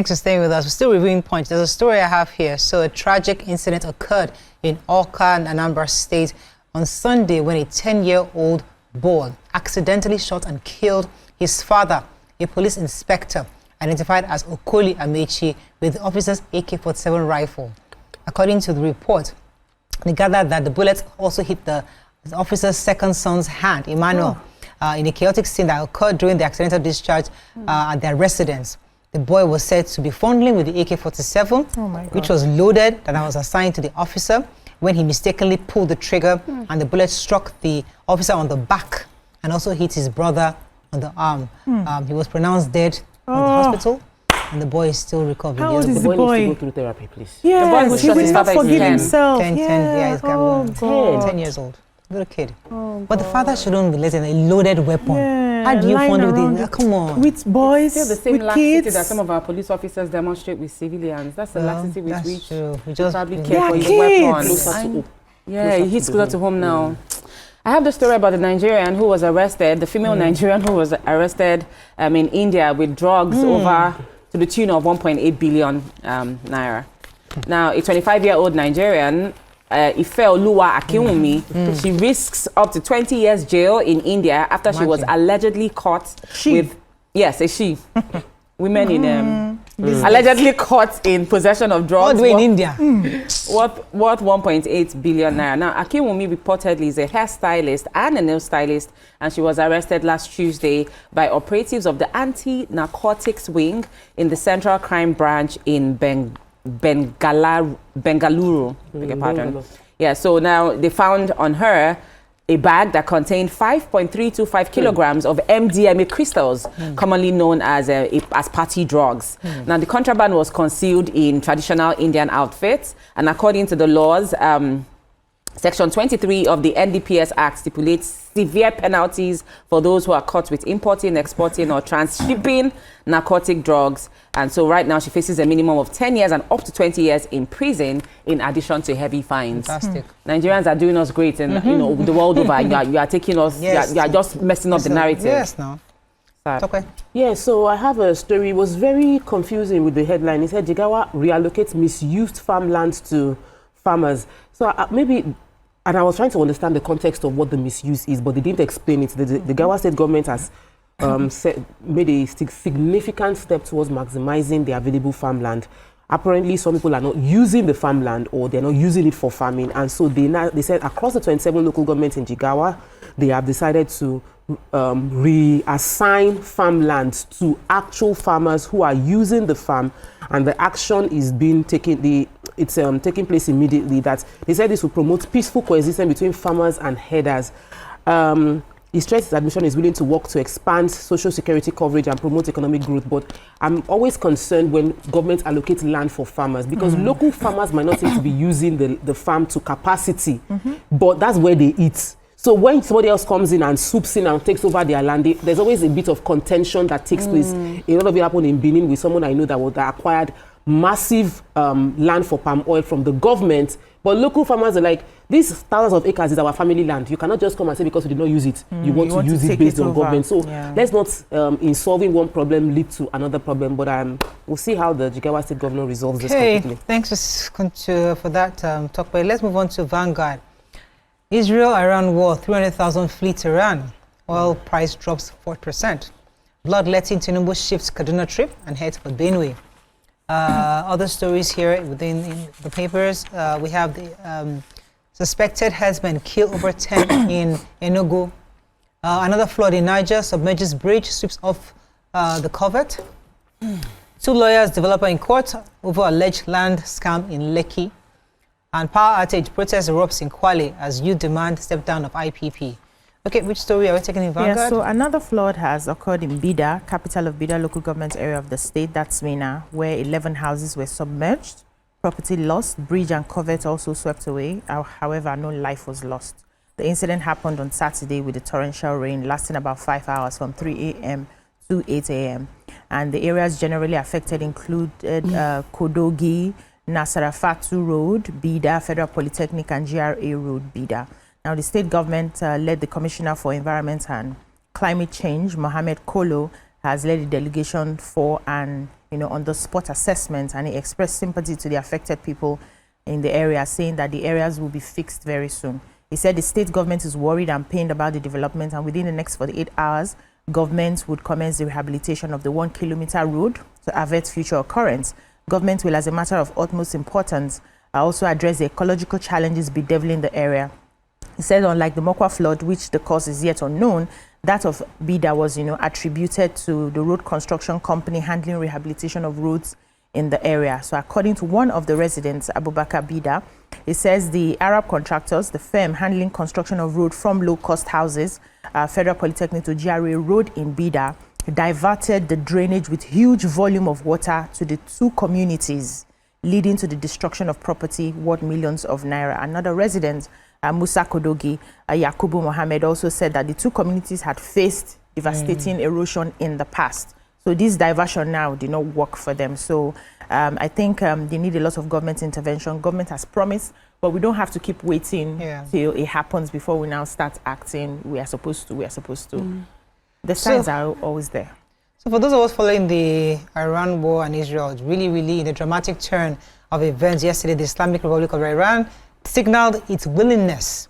Thanks for staying with us. We're still reviewing points. There's a story I have here. So a tragic incident occurred in Awka and Anambra State on Sunday when a 10-year-old boy accidentally shot and killed his father, a police inspector identified as Okolie Amechi, with the officer's AK-47 rifle. According to the report, they gathered that the bullet also hit the officer's second son's hand, Emmanuel, in a chaotic scene that occurred during the accidental discharge at their residence. The boy was said to be fondling with the AK-47, which was loaded, that was assigned to the officer, when he mistakenly pulled the trigger and the bullet struck the officer on the back and also hit his brother on the arm. He was pronounced dead in the hospital, and the boy is still recovering. How old is the boy? Needs to go through therapy, please. Yes, the boy who shot his father forgive himself. 10, he's got 10 years old. Little kid. But the father shouldn't be letting a loaded weapon. How do you fund with it? Come on. With boys, still the same with laxity kids. that some of our police officers demonstrate with civilians. That's the laxity with which we just probably care for his weapon. Yeah, he hits closer to home now. I have the story about the Nigerian who was arrested, the female Nigerian who was arrested in India with drugs over to the tune of 1.8 billion naira. Now, a 25-year-old Nigerian, Ifeoluwa Akinwumi, she risks up to 20 years jail in India after she was allegedly caught with... Yes, a she. Women in... allegedly caught in possession of drugs. All the way in India. Worth 1.8 billion naira. Now, Akinwumi reportedly is a hairstylist and a nail stylist, and she was arrested last Tuesday by operatives of the anti-narcotics wing in the Central Crime Branch in Bengaluru. Beg your pardon. Yeah, so now they found on her a bag that contained 5.325 kilograms of MDMA crystals, commonly known as party drugs. Now, the contraband was concealed in traditional Indian outfits, and according to the laws, Section 23 of the NDPS Act stipulates severe penalties for those who are caught with importing, exporting, or transshipping narcotic drugs. And so right now she faces a minimum of 10 years and up to 20 years in prison, in addition to heavy fines. Fantastic. Nigerians are doing us great, and you know, the world over. You are taking us. Yes. You are just messing up the narrative. Yes, no. Sad. Okay. Yeah, so I have a story. It was very confusing with the headline. It said Jigawa reallocates misused farmland to farmers. So maybe, and I was trying to understand the context of what the misuse is, but they didn't explain it. The Jigawa state government has made a significant step towards maximizing the available farmland. Apparently, some people are not using the farmland, or they're not using it for farming, and so they said across the 27 local governments in Jigawa, they have decided to reassign farmland to actual farmers who are using the farm, and the action is being taken. It's taking place immediately. That they said this will promote peaceful coexistence between farmers and herders. He stressed his administration is willing to work to expand social security coverage and promote economic growth, but I'm always concerned when governments allocate land for farmers, because local farmers might not seem to be using the farm to capacity, but that's where they eat. So when somebody else comes in and swoops in and takes over their land, there's always a bit of contention that takes place. A lot of it happened in Benin with someone I know that acquired massive land for palm oil from the government, but local farmers are like, these thousands of acres is our family land. You cannot just come and say because we did not use it, you want to use it based on government. So let's not, in solving one problem, lead to another problem. But we'll see how the Jigawa state governor resolves this completely. Thanks for that talk. But let's move on to Vanguard. Israel-Iran war, 300,000 flee to Iran. Oil price drops 4%. Bloodletting Tinubu shifts Kaduna trip and heads for Benue. Other stories here in the papers. We have the suspected herdsmen kill over 10 in Enugu. Another flood in Niger submerges bridge, sweeps off the covert. 2 lawyers, developer in court over alleged land scam in Lekki. And power outage protest erupts in Kwale as youth demand step down of IPP. Okay, which story are we taking in Vanguard? Yeah, so another flood has occurred in Bida, capital of Bida local government area of the state, that's Mina, where 11 houses were submerged, property lost, bridge and covert also swept away. However, no life was lost. The incident happened on Saturday with the torrential rain lasting about 5 hours from 3 a.m. to 8 a.m. And the areas generally affected included Kodogi, Nasarafatu Road, Bida, Federal Polytechnic and GRA Road, Bida. Now, the state government led the Commissioner for Environment and Climate Change, Mohammed Kolo, has led a delegation for an on the spot assessment, and he expressed sympathy to the affected people in the area, saying that the areas will be fixed very soon. He said the state government is worried and pained about the development, and within the next 48 hours, government would commence the rehabilitation of the 1 kilometer road to avert future occurrence. Government will, as a matter of utmost importance, also address the ecological challenges bedeviling the area. He said, unlike the Mokwa flood, which the cause is yet unknown, that of Bida was, attributed to the road construction company handling rehabilitation of roads in the area. So according to one of the residents, Abubakar Bida, he says the Arab contractors, the firm handling construction of road from low-cost houses, Federal Polytechnic to GRA Road in Bida, diverted the drainage with huge volume of water to the two communities, leading to the destruction of property worth millions of naira. Another resident, Musa Kodogi, Yakubu Mohammed, also said that the two communities had faced devastating erosion in the past. So this diversion now did not work for them. So I think they need a lot of government intervention. Government has promised, but we don't have to keep waiting till it happens before we now start acting. We are supposed to. The signs are always there. So for those of us following the Iran war and Israel, really in a dramatic turn of events yesterday, the Islamic Republic of Iran signaled its willingness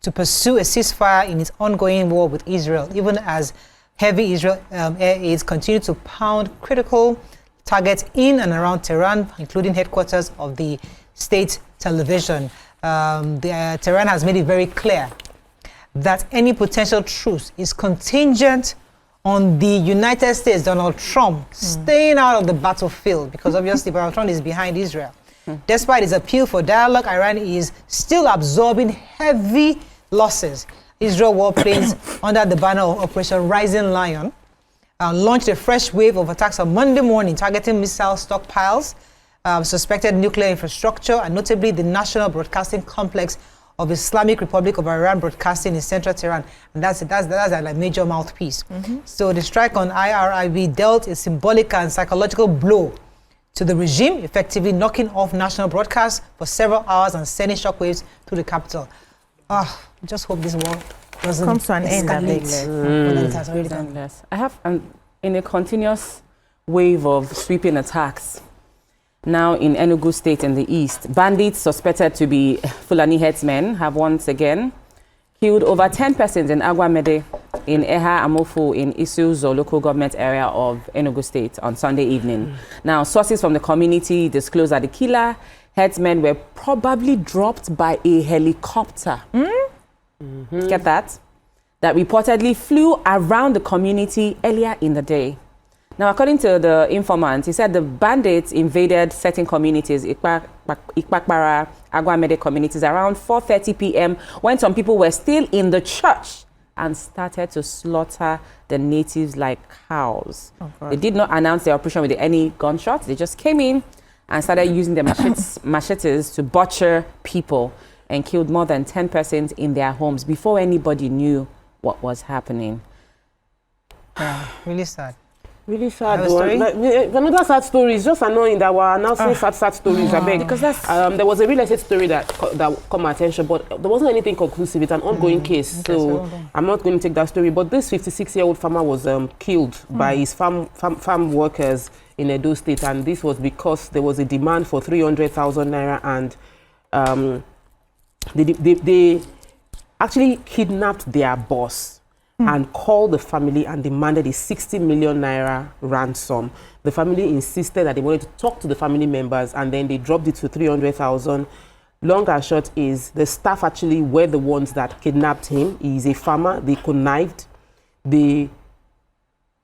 to pursue a ceasefire in its ongoing war with Israel, even as heavy Israel air aids continue to pound critical targets in and around Tehran, including headquarters of the state television. Tehran has made it very clear that any potential truce is contingent on the United States, Donald Trump, staying out of the battlefield, because obviously Donald Trump is behind Israel. Despite his appeal for dialogue, Iran is still absorbing heavy losses. Israel warplanes under the banner of Operation Rising Lion launched a fresh wave of attacks on Monday morning, targeting missile stockpiles, suspected nuclear infrastructure, and notably the National Broadcasting Complex of Islamic Republic of Iran broadcasting in central Tehran. And that's like major mouthpiece. So the strike on IRIB dealt a symbolic and psychological blow to the regime, effectively knocking off national broadcasts for several hours and sending shockwaves to the capital. Just hope this war doesn't come to an end. I have, in a continuous wave of sweeping attacks, now in Enugu State in the east, bandits suspected to be Fulani headsmen have once again killed over 10 persons in Agwamede, in Eha Amofu, in Isuzo local government area of Enugu State on Sunday evening. Now, sources from the community disclosed that the killer headsmen were probably dropped by a helicopter. Get that? That reportedly flew around the community earlier in the day. Now, according to the informant, he said the bandits invaded certain communities, Ikpakpara, Agwamede communities, around 4:30 p.m. when some people were still in the church and started to slaughter the natives like cows. They did not announce their operation with any gunshots. They just came in and started using their machetes to butcher people and killed more than 10 persons in their homes before anybody knew what was happening. Yeah, really sad. Really sad. Another sad story. It's just annoying that we're announcing sad stories. I beg. Because there was a real estate story that caught my attention, but there wasn't anything conclusive. It's an ongoing case, so I'm not going to take that story. But this 56-year-old farmer was killed by his farm workers in Edo State, and this was because there was a demand for 300,000 naira, and they actually kidnapped their boss and called the family and demanded a 60 million naira ransom. The family insisted that they wanted to talk to the family members, and then they dropped it to 300,000. Long and short is the staff actually were the ones that kidnapped him. He's a farmer. They connived. They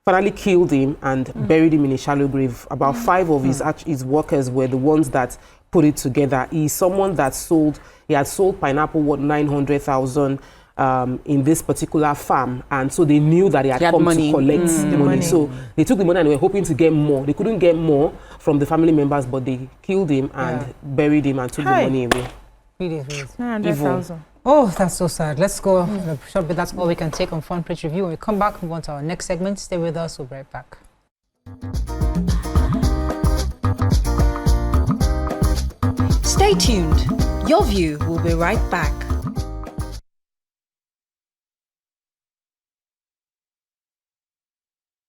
finally killed him and buried him in a shallow grave. About 5 of his workers were the ones that put it together. He's someone that had sold pineapple worth 900,000 in this particular farm, and so they knew that he had come to collect the money. So they took the money and they were hoping to get more. They couldn't get more from the family members, but they killed him and buried him and took the money away. Really. 900,000. Oh, that's so sad. Let's go a short bit. That's all we can take on Front Page Review. When we come back, move on to our next segment. Stay with us. We'll be right back. Stay tuned. Your View will be right back.